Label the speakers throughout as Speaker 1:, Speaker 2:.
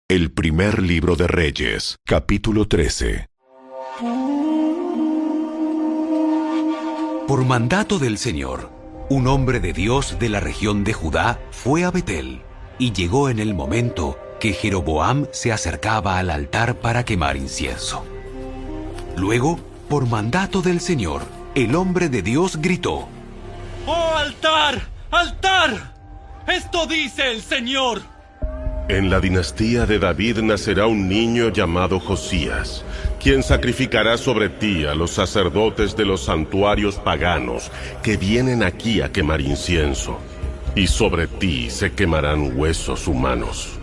Speaker 1: El primer libro de Reyes, capítulo 13.
Speaker 2: Por mandato del Señor, un hombre de Dios de la región de Judá fue a Betel, y llegó en el momento que Jeroboam se acercaba al altar para quemar incienso. Luego, por mandato del Señor, el hombre de Dios gritó:
Speaker 3: ¡Oh altar! ¡Altar! ¡Esto dice el Señor!
Speaker 4: En la dinastía de David nacerá un niño llamado Josías, quien sacrificará sobre ti a los sacerdotes de los santuarios paganos que vienen aquí a quemar incienso, y sobre ti se quemarán huesos humanos.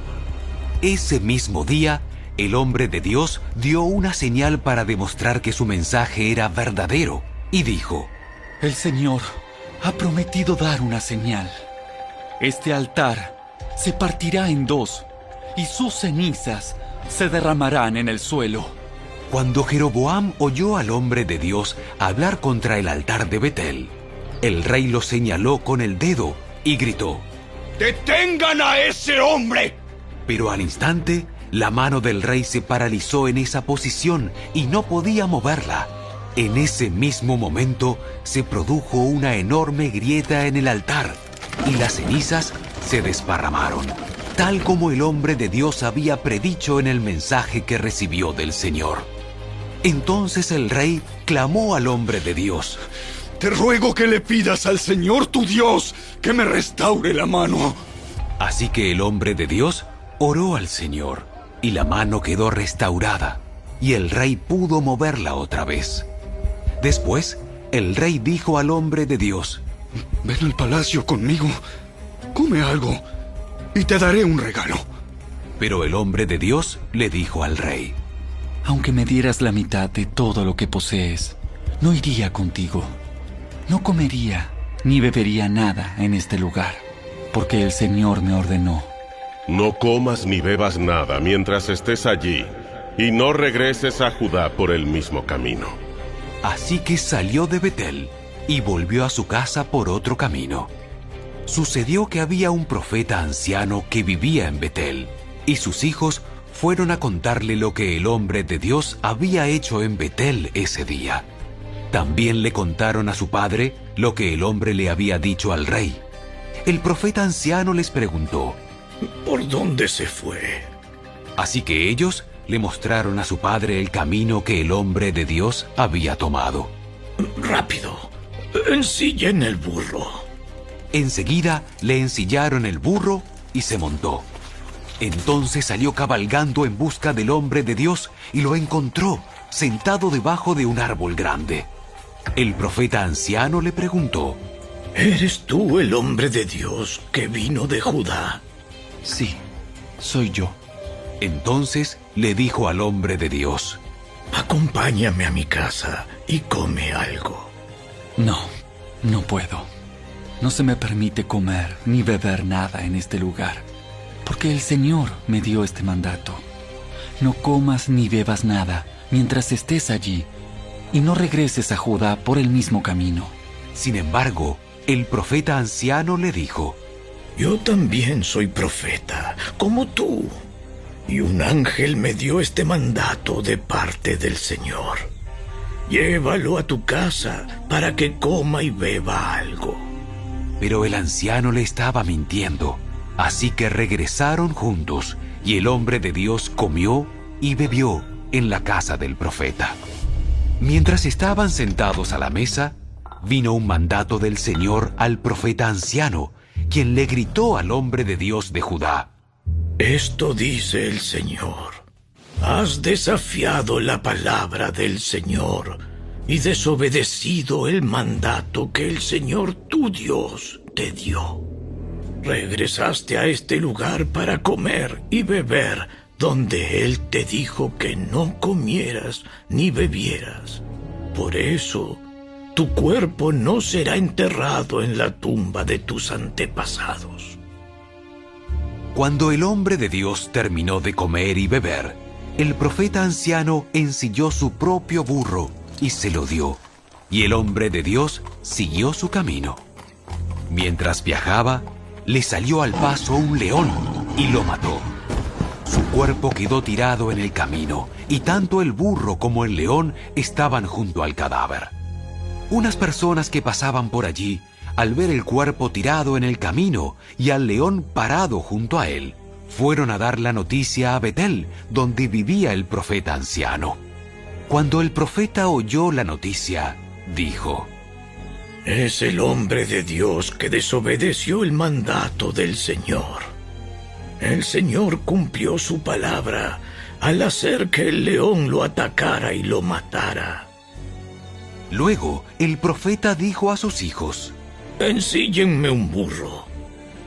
Speaker 2: Ese mismo día, el hombre de Dios dio una señal para demostrar que su mensaje era verdadero, y dijo:
Speaker 3: El Señor ha prometido dar una señal. Este altar se partirá en dos, y sus cenizas se derramarán en el suelo.
Speaker 2: Cuando Jeroboam oyó al hombre de Dios hablar contra el altar de Betel, el rey lo señaló con el dedo y gritó:
Speaker 5: ¡Detengan a ese hombre!
Speaker 2: Pero al instante, la mano del rey se paralizó en esa posición y no podía moverla. En ese mismo momento se produjo una enorme grieta en el altar y las cenizas se desparramaron, tal como el hombre de Dios había predicho en el mensaje que recibió del Señor. Entonces el rey clamó al hombre de Dios:
Speaker 5: Te ruego que le pidas al Señor tu Dios que me restaure la mano.
Speaker 2: Así que el hombre de Dios oró al Señor, y la mano quedó restaurada, y el rey pudo moverla otra vez. Después, el rey dijo al hombre de Dios:
Speaker 5: Ven al palacio conmigo, come algo, y te daré un regalo.
Speaker 2: Pero el hombre de Dios le dijo al rey:
Speaker 3: Aunque me dieras la mitad de todo lo que posees, no iría contigo. No comería ni bebería nada en este lugar, porque el Señor me ordenó.
Speaker 4: No comas ni bebas nada mientras estés allí, y no regreses a Judá por el mismo camino.
Speaker 2: Así que salió de Betel y volvió a su casa por otro camino. Sucedió que había un profeta anciano que vivía en Betel, y sus hijos fueron a contarle lo que el hombre de Dios había hecho en Betel ese día. También le contaron a su padre lo que el hombre le había dicho al rey. El profeta anciano les preguntó:
Speaker 5: ¿Por dónde se fue?
Speaker 2: Así que ellos le mostraron a su padre el camino que el hombre de Dios había tomado.
Speaker 5: Rápido, ensillen el burro.
Speaker 2: Enseguida le ensillaron el burro y se montó. Entonces salió cabalgando en busca del hombre de Dios y lo encontró sentado debajo de un árbol grande. El profeta anciano le preguntó:
Speaker 5: ¿Eres tú el hombre de Dios que vino de Judá?
Speaker 3: Sí, soy yo.
Speaker 2: Entonces le dijo al hombre de Dios:
Speaker 5: Acompáñame a mi casa y come algo.
Speaker 3: No puedo. No se me permite comer ni beber nada en este lugar, porque el Señor me dio este mandato. No comas ni bebas nada mientras estés allí, y no regreses a Judá por el mismo camino.
Speaker 2: Sin embargo, el profeta anciano le dijo:
Speaker 5: Yo también soy profeta, como tú, y un ángel me dio este mandato de parte del Señor. Llévalo a tu casa para que coma y beba algo.
Speaker 2: Pero el anciano le estaba mintiendo, así que regresaron juntos, y el hombre de Dios comió y bebió en la casa del profeta. Mientras estaban sentados a la mesa, vino un mandato del Señor al profeta anciano, quien le gritó al hombre de Dios de Judá:
Speaker 5: Esto dice el Señor: Has desafiado la palabra del Señor y desobedecido el mandato que el Señor tu Dios te dio. Regresaste a este lugar para comer y beber donde Él te dijo que no comieras ni bebieras. Por eso, tu cuerpo no será enterrado en la tumba de tus antepasados.
Speaker 2: Cuando el hombre de Dios terminó de comer y beber, el profeta anciano ensilló su propio burro y se lo dio, y el hombre de Dios siguió su camino. Mientras viajaba, le salió al paso un león y lo mató. Su cuerpo quedó tirado en el camino, y tanto el burro como el león estaban junto al cadáver. Unas personas que pasaban por allí, al ver el cuerpo tirado en el camino y al león parado junto a él, fueron a dar la noticia a Betel, donde vivía el profeta anciano. Cuando el profeta oyó la noticia, dijo:
Speaker 5: Es el hombre de Dios que desobedeció el mandato del Señor. El Señor cumplió su palabra al hacer que el león lo atacara y lo matara.
Speaker 2: Luego el profeta dijo a sus hijos:
Speaker 5: Ensíllenme un burro.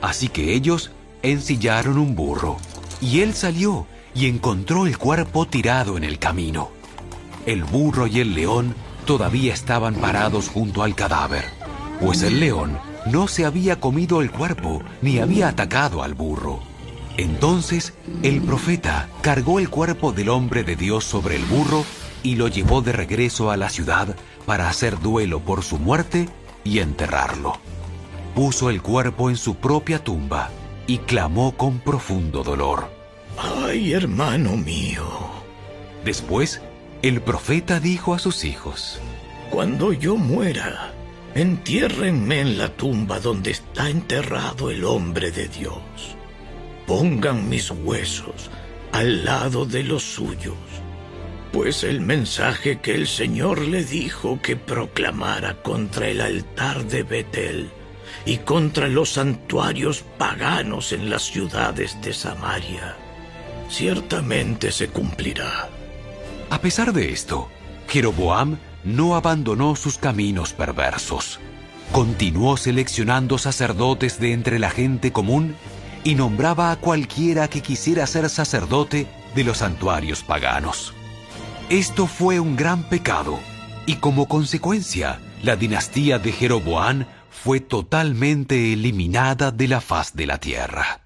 Speaker 2: Así que ellos ensillaron un burro, y él salió y encontró el cuerpo tirado en el camino. El burro y el león todavía estaban parados junto al cadáver, pues el león no se había comido el cuerpo ni había atacado al burro. Entonces el profeta cargó el cuerpo del hombre de Dios sobre el burro y lo llevó de regreso a la ciudad para hacer duelo por su muerte y enterrarlo. Puso el cuerpo en su propia tumba y clamó con profundo dolor:
Speaker 5: ¡Ay, hermano mío!
Speaker 2: Después, el profeta dijo a sus hijos:
Speaker 5: Cuando yo muera, entiérrenme en la tumba donde está enterrado el hombre de Dios. Pongan mis huesos al lado de los suyos, pues el mensaje que el Señor le dijo que proclamara contra el altar de Betel y contra los santuarios paganos en las ciudades de Samaria, ciertamente se cumplirá.
Speaker 2: A pesar de esto, Jeroboam no abandonó sus caminos perversos. Continuó seleccionando sacerdotes de entre la gente común y nombraba a cualquiera que quisiera ser sacerdote de los santuarios paganos. Esto fue un gran pecado, y como consecuencia, la dinastía de Jeroboam fue totalmente eliminada de la faz de la tierra.